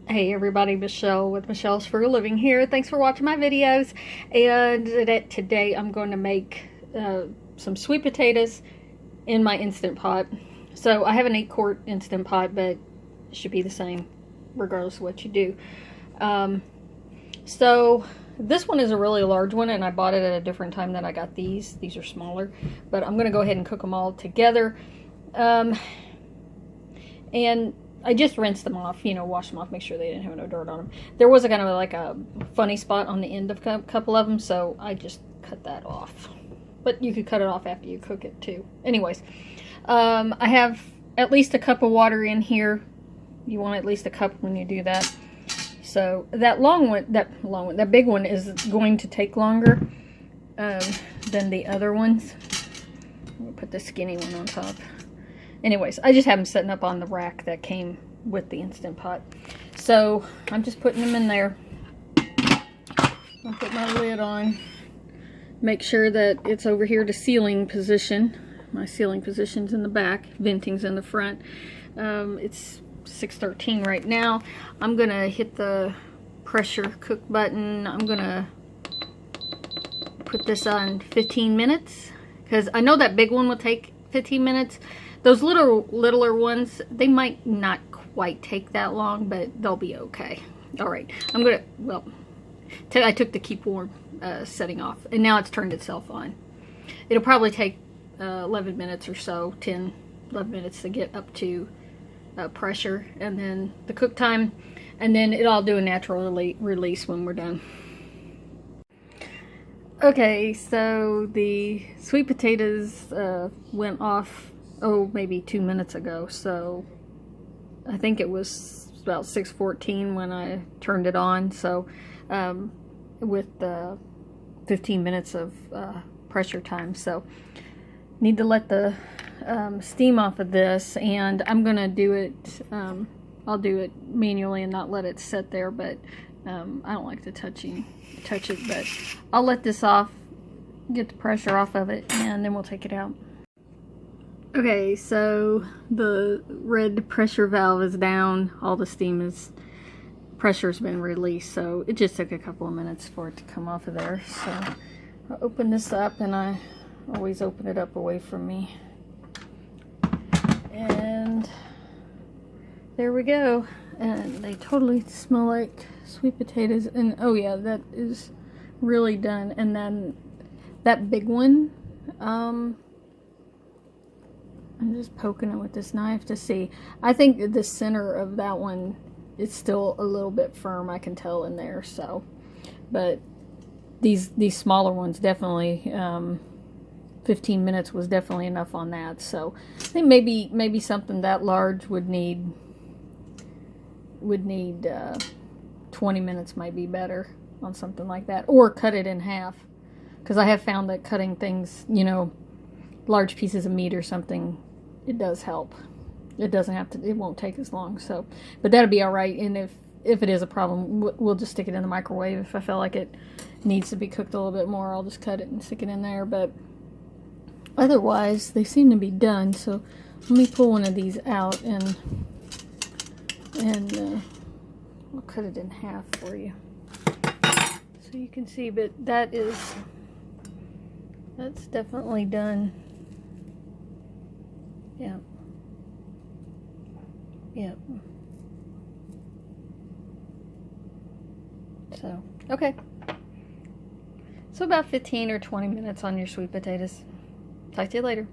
Hey everybody, Michelle with Michelle's Frugal Living here. Thanks for watching my videos. And today I'm going to make some sweet potatoes in my Instant Pot. So I have an 8-quart Instant Pot, but it should be the same regardless of what you do. So this one is a really large one, and I bought it at a different time than I got these. These are smaller, but I'm going to go ahead and cook them all together. And I just rinsed them off, washed them off, make sure they didn't have no dirt on them. There was a kind of like a funny spot on the end of a couple of them, so I just cut that off. But you could cut it off after you cook it too. Anyways, I have at least a cup of water in here. You want at least a cup when you do that. So that that big one is going to take longer than the other ones. I'm gonna put the skinny one on top. Anyways, I just have them sitting up on the rack that came with the Instant Pot. So I'm just putting them in there. I'll put my lid on. Make sure that it's over here to sealing position. My sealing position's in the back, venting's in the front. It's 6:13 right now. I'm gonna hit the pressure cook button. I'm gonna put this on 15 minutes because I know that big one will take 15 minutes. Those littler ones, they might not quite take that long, but they'll be okay. All right, I'm gonna, well, I took the keep warm setting off, and now it's turned itself on. It'll probably take 11 minutes or so, 11 minutes to get up to pressure, and then the cook time, and then it'll do a natural release when we're done. Okay, so the sweet potatoes went off maybe 2 minutes ago, so I think it was about 6:14 when I turned it on. So with 15 minutes of pressure time, so need to let the steam off of this, and I'm gonna do it I'll do it manually and not let it sit there, but I don't like to touch it, but I'll let this off, get the pressure off of it, and then we'll take it out. Okay, so the red pressure valve is down. All the pressure's been released, so it just took a couple of minutes for it to come off of there. So I'll open this up, and I always open it up away from me. And there we go. And they totally smell like sweet potatoes. And oh yeah, that is really done. And then that big one, I'm just poking it with this knife to see. I think the center of that one is still a little bit firm. I can tell in there. So, but these smaller ones definitely, 15 minutes was definitely enough on that. So I think maybe something that large would need 20 minutes might be better on something like that, or cut it in half, because I have found that cutting things, large pieces of meat or something, it does help. It doesn't have to, it won't take as long. So, but that'll be all right. And if it is a problem, we'll just stick it in the microwave. If I feel like it needs to be cooked a little bit more, I'll just cut it and stick it in there. But otherwise, they seem to be done. So let me pull one of these out, and I'll cut it in half for you so you can see. But that's definitely done. Yeah. Yep. So, okay. So about 15 or 20 minutes on your sweet potatoes. Talk to you later.